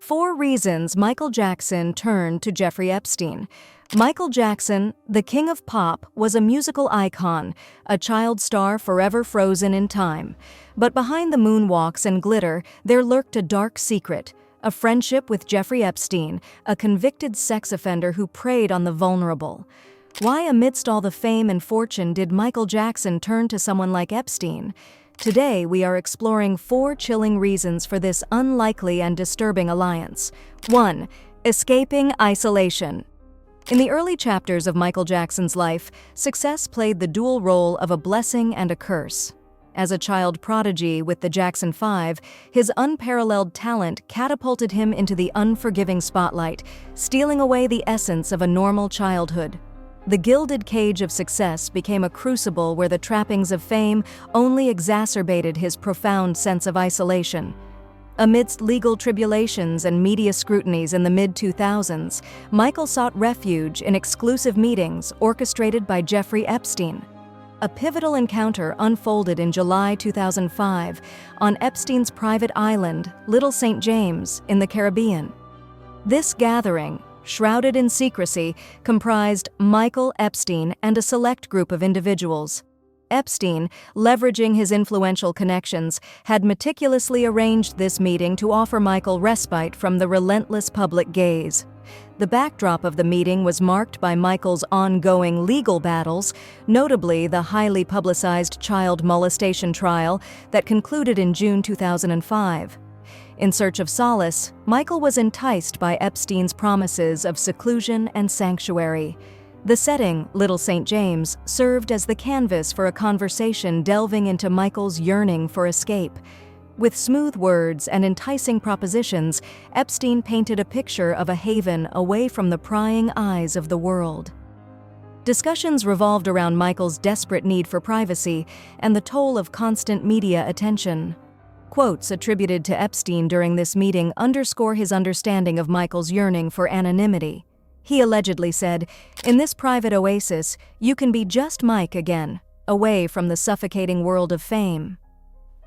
4 reasons Michael Jackson turned to Jeffrey Epstein. Michael Jackson, the king of pop, was a musical icon, a child star forever frozen in time. But behind the moonwalks and glitter, there lurked a dark secret, a friendship with Jeffrey Epstein, a convicted sex offender who preyed on the vulnerable. Why, amidst all the fame and fortune, did Michael Jackson turn to someone like Epstein? Today, we are exploring 4 chilling reasons for this unlikely and disturbing alliance. 1. Escaping isolation. In the early chapters of Michael Jackson's life, success played the dual role of a blessing and a curse. As a child prodigy with the Jackson 5, his unparalleled talent catapulted him into the unforgiving spotlight, stealing away the essence of a normal childhood. The gilded cage of success became a crucible where the trappings of fame only exacerbated his profound sense of isolation. Amidst legal tribulations and media scrutinies in the mid-2000s, Michael sought refuge in exclusive meetings orchestrated by Jeffrey Epstein. A pivotal encounter unfolded in July 2005 on Epstein's private island, Little St. James, in the Caribbean. This gathering, shrouded in secrecy, comprised Michael Epstein and a select group of individuals. Epstein, leveraging his influential connections, had meticulously arranged this meeting to offer Michael respite from the relentless public gaze. The backdrop of the meeting was marked by Michael's ongoing legal battles, notably the highly publicized child molestation trial that concluded in June 2005. In search of solace, Michael was enticed by Epstein's promises of seclusion and sanctuary. The setting, Little St. James, served as the canvas for a conversation delving into Michael's yearning for escape. With smooth words and enticing propositions, Epstein painted a picture of a haven away from the prying eyes of the world. Discussions revolved around Michael's desperate need for privacy and the toll of constant media attention. Quotes attributed to Epstein during this meeting underscore his understanding of Michael's yearning for anonymity. He allegedly said, "In this private oasis, you can be just Mike again, away from the suffocating world of fame."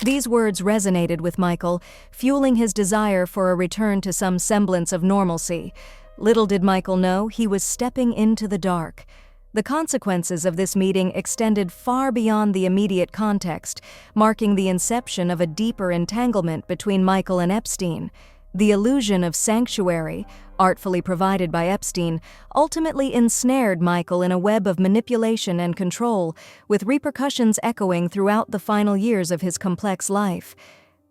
These words resonated with Michael, fueling his desire for a return to some semblance of normalcy. Little did Michael know he was stepping into the dark. The consequences of this meeting extended far beyond the immediate context, marking the inception of a deeper entanglement between Michael and Epstein. The illusion of sanctuary, artfully provided by Epstein, ultimately ensnared Michael in a web of manipulation and control, with repercussions echoing throughout the final years of his complex life.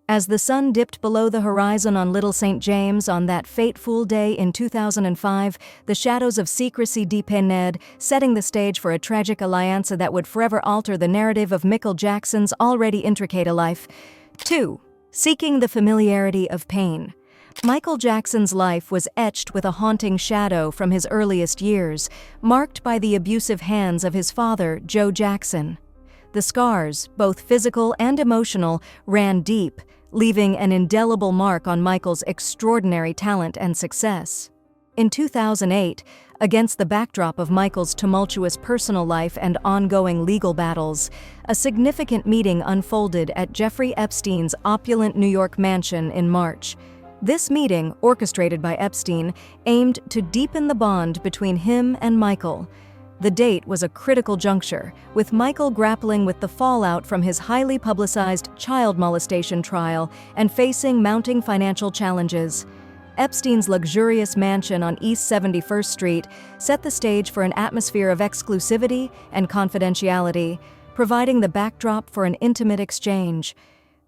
As the sun dipped below the horizon on Little St. James on that fateful day in 2005, the shadows of secrecy deepened, setting the stage for a tragic alliance that would forever alter the narrative of Michael Jackson's already intricate life. 2. Seeking the familiarity of pain. Michael Jackson's life was etched with a haunting shadow from his earliest years, marked by the abusive hands of his father, Joe Jackson. The scars, both physical and emotional, ran deep, leaving an indelible mark on Michael's extraordinary talent and success. In 2008, against the backdrop of Michael's tumultuous personal life and ongoing legal battles, a significant meeting unfolded at Jeffrey Epstein's opulent New York mansion in March. This meeting, orchestrated by Epstein, aimed to deepen the bond between him and Michael. The date was a critical juncture, with Michael grappling with the fallout from his highly publicized child molestation trial and facing mounting financial challenges. Epstein's luxurious mansion on East 71st Street set the stage for an atmosphere of exclusivity and confidentiality, providing the backdrop for an intimate exchange.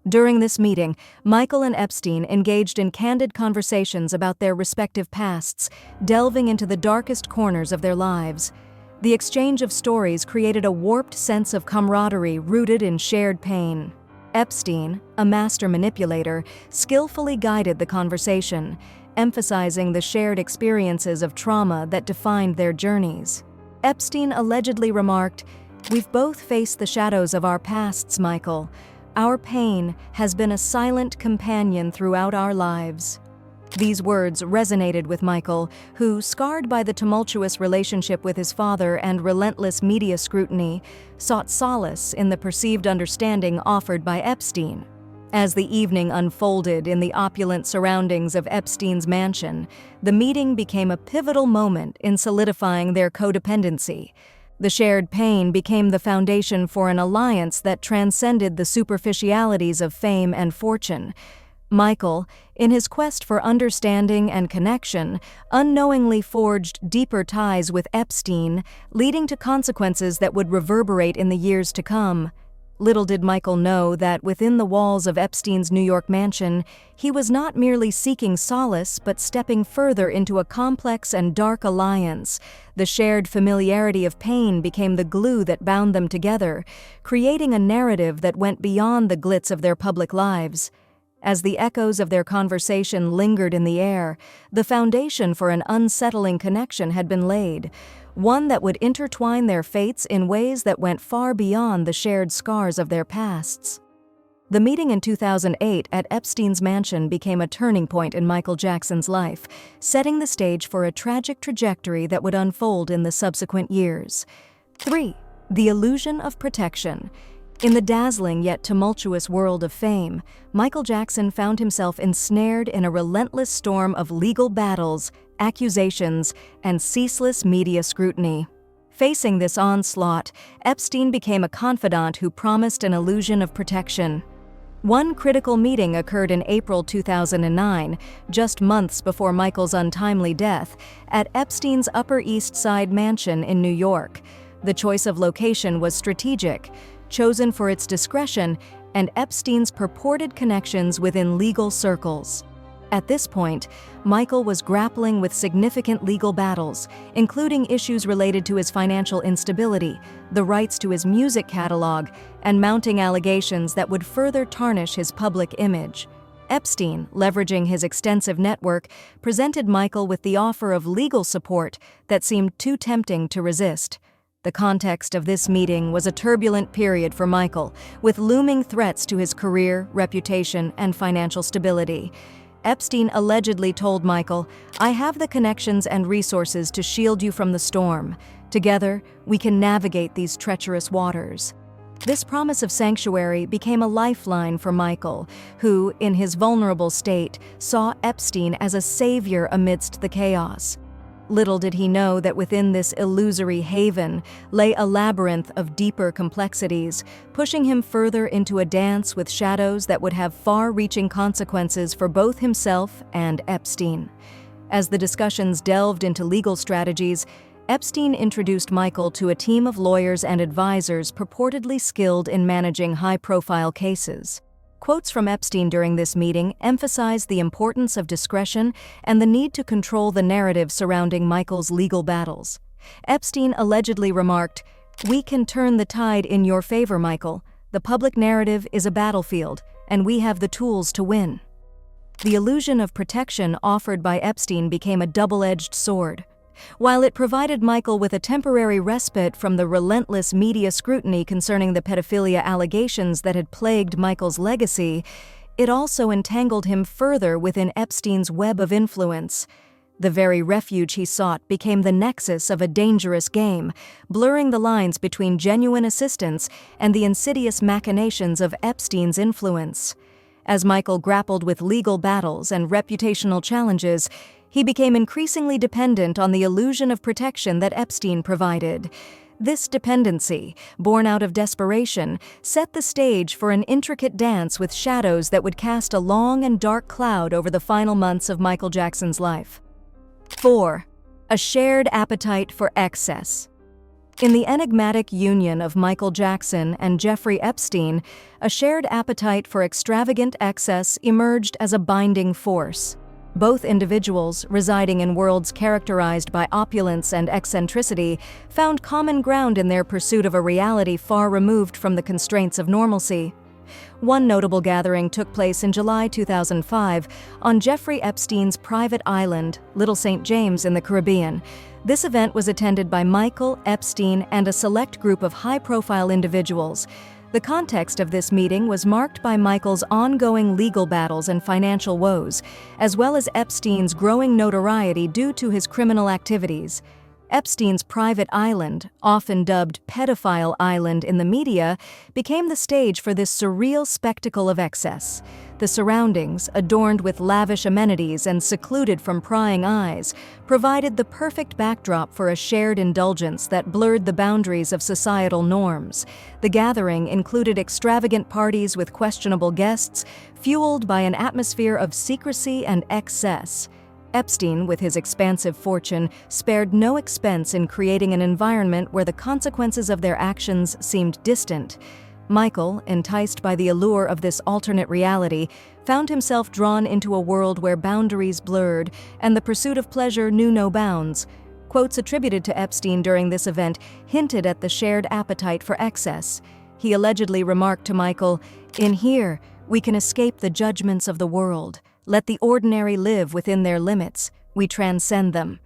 During this meeting, Michael and Epstein engaged in candid conversations about their respective pasts, delving into the darkest corners of their lives. The exchange of stories created a warped sense of camaraderie rooted in shared pain. Epstein, a master manipulator, skillfully guided the conversation, emphasizing the shared experiences of trauma that defined their journeys. Epstein allegedly remarked, "We've both faced the shadows of our pasts, Michael. Our pain has been a silent companion throughout our lives." These words resonated with Michael, who, scarred by the tumultuous relationship with his father and relentless media scrutiny, sought solace in the perceived understanding offered by Epstein. As the evening unfolded in the opulent surroundings of Epstein's mansion, the meeting became a pivotal moment in solidifying their codependency. The shared pain became the foundation for an alliance that transcended the superficialities of fame and fortune. Michael, in his quest for understanding and connection, unknowingly forged deeper ties with Epstein, leading to consequences that would reverberate in the years to come. Little did Michael know that within the walls of Epstein's New York mansion, he was not merely seeking solace but stepping further into a complex and dark alliance. The shared familiarity of pain became the glue that bound them together, creating a narrative that went beyond the glitz of their public lives. As the echoes of their conversation lingered in the air, the foundation for an unsettling connection had been laid, one that would intertwine their fates in ways that went far beyond the shared scars of their pasts. The meeting in 2008 at Epstein's mansion became a turning point in Michael Jackson's life, setting the stage for a tragic trajectory that would unfold in the subsequent years. 3. The illusion of protection. In the dazzling yet tumultuous world of fame, Michael Jackson found himself ensnared in a relentless storm of legal battles, accusations, and ceaseless media scrutiny. Facing this onslaught, Epstein became a confidant who promised an illusion of protection. One critical meeting occurred in April 2009, just months before Michael's untimely death, at Epstein's Upper East Side mansion in New York. The choice of location was strategic, chosen for its discretion and Epstein's purported connections within legal circles. At this point, Michael was grappling with significant legal battles, including issues related to his financial instability, the rights to his music catalog, and mounting allegations that would further tarnish his public image. Epstein, leveraging his extensive network, presented Michael with the offer of legal support that seemed too tempting to resist. The context of this meeting was a turbulent period for Michael, with looming threats to his career, reputation, and financial stability. Epstein allegedly told Michael, "I have the connections and resources to shield you from the storm. Together, we can navigate these treacherous waters." This promise of sanctuary became a lifeline for Michael, who, in his vulnerable state, saw Epstein as a savior amidst the chaos. Little did he know that within this illusory haven lay a labyrinth of deeper complexities, pushing him further into a dance with shadows that would have far-reaching consequences for both himself and Epstein. As the discussions delved into legal strategies, Epstein introduced Michael to a team of lawyers and advisors purportedly skilled in managing high-profile cases. Quotes from Epstein during this meeting emphasized the importance of discretion and the need to control the narrative surrounding Michael's legal battles. Epstein allegedly remarked, "We can turn the tide in your favor, Michael. The public narrative is a battlefield, and we have the tools to win." The illusion of protection offered by Epstein became a double-edged sword. While it provided Michael with a temporary respite from the relentless media scrutiny concerning the pedophilia allegations that had plagued Michael's legacy, it also entangled him further within Epstein's web of influence. The very refuge he sought became the nexus of a dangerous game, blurring the lines between genuine assistance and the insidious machinations of Epstein's influence. As Michael grappled with legal battles and reputational challenges, he became increasingly dependent on the illusion of protection that Epstein provided. This dependency, born out of desperation, set the stage for an intricate dance with shadows that would cast a long and dark cloud over the final months of Michael Jackson's life. 4. A shared appetite for excess. In the enigmatic union of Michael Jackson and Jeffrey Epstein, a shared appetite for extravagant excess emerged as a binding force. Both individuals, residing in worlds characterized by opulence and eccentricity, found common ground in their pursuit of a reality far removed from the constraints of normalcy. One notable gathering took place in July 2005 on Jeffrey Epstein's private island, Little St. James in the Caribbean. This event was attended by Michael, Epstein, and a select group of high-profile individuals. The context of this meeting was marked by Michael's ongoing legal battles and financial woes, as well as Epstein's growing notoriety due to his criminal activities. Epstein's private island, often dubbed pedophile island in the media, became the stage for this surreal spectacle of excess. The surroundings, adorned with lavish amenities and secluded from prying eyes, provided the perfect backdrop for a shared indulgence that blurred the boundaries of societal norms. The gathering included extravagant parties with questionable guests, fueled by an atmosphere of secrecy and excess. Epstein, with his expansive fortune, spared no expense in creating an environment where the consequences of their actions seemed distant. Michael, enticed by the allure of this alternate reality, found himself drawn into a world where boundaries blurred and the pursuit of pleasure knew no bounds. Quotes attributed to Epstein during this event hinted at the shared appetite for excess. He allegedly remarked to Michael, "In here, we can escape the judgments of the world. Let the ordinary live within their limits. We transcend them."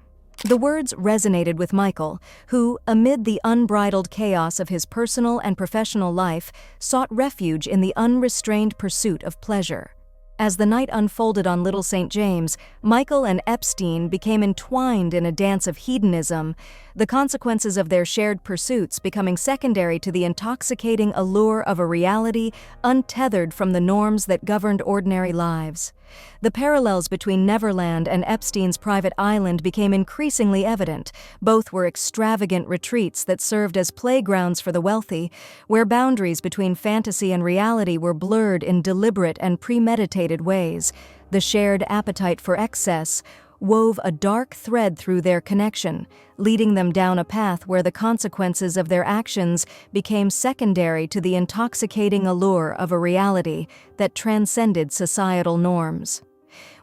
The words resonated with Michael, who, amid the unbridled chaos of his personal and professional life, sought refuge in the unrestrained pursuit of pleasure. As the night unfolded on Little St. James, Michael and Epstein became entwined in a dance of hedonism, the consequences of their shared pursuits becoming secondary to the intoxicating allure of a reality untethered from the norms that governed ordinary lives. The parallels between Neverland and Epstein's private island became increasingly evident. Both were extravagant retreats that served as playgrounds for the wealthy, where boundaries between fantasy and reality were blurred in deliberate and premeditated ways. The shared appetite for excess wove a dark thread through their connection, leading them down a path where the consequences of their actions became secondary to the intoxicating allure of a reality that transcended societal norms.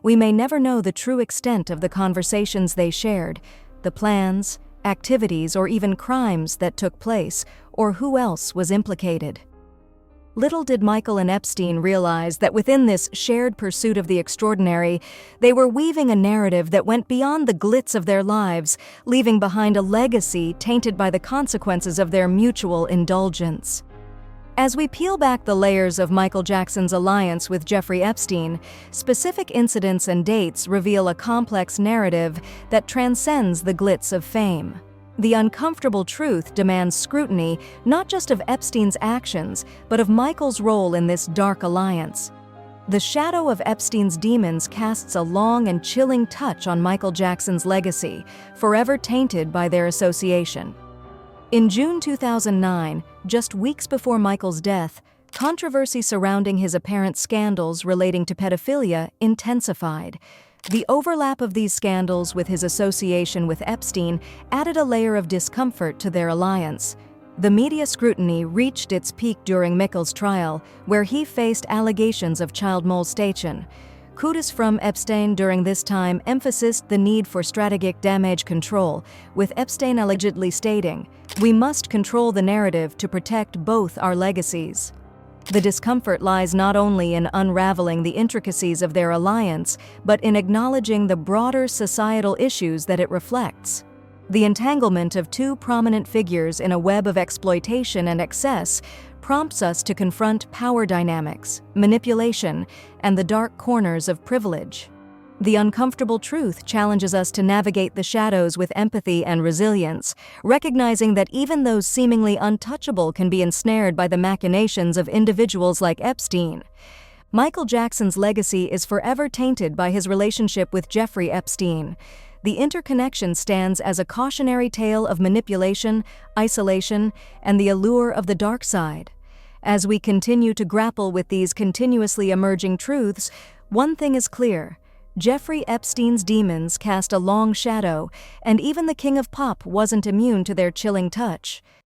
We may never know the true extent of the conversations they shared, the plans, activities, or even crimes that took place, or who else was implicated. Little did Michael and Epstein realize that within this shared pursuit of the extraordinary, they were weaving a narrative that went beyond the glitz of their lives, leaving behind a legacy tainted by the consequences of their mutual indulgence. As we peel back the layers of Michael Jackson's alliance with Jeffrey Epstein, specific incidents and dates reveal a complex narrative that transcends the glitz of fame. The uncomfortable truth demands scrutiny not just of Epstein's actions, but of Michael's role in this dark alliance. The shadow of Epstein's demons casts a long and chilling touch on Michael Jackson's legacy, forever tainted by their association. In June 2009, just weeks before Michael's death, controversy surrounding his apparent scandals relating to pedophilia intensified. The overlap of these scandals with his association with Epstein added a layer of discomfort to their alliance. The media scrutiny reached its peak during Michael's trial, where he faced allegations of child molestation. Quotes from Epstein during this time emphasized the need for strategic damage control, with Epstein allegedly stating, "We must control the narrative to protect both our legacies." The discomfort lies not only in unraveling the intricacies of their alliance, but in acknowledging the broader societal issues that it reflects. The entanglement of two prominent figures in a web of exploitation and excess prompts us to confront power dynamics, manipulation, and the dark corners of privilege. The uncomfortable truth challenges us to navigate the shadows with empathy and resilience, recognizing that even those seemingly untouchable can be ensnared by the machinations of individuals like Epstein. Michael Jackson's legacy is forever tainted by his relationship with Jeffrey Epstein. The interconnection stands as a cautionary tale of manipulation, isolation, and the allure of the dark side. As we continue to grapple with these continuously emerging truths, one thing is clear: Jeffrey Epstein's demons cast a long shadow, and even the king of pop wasn't immune to their chilling touch.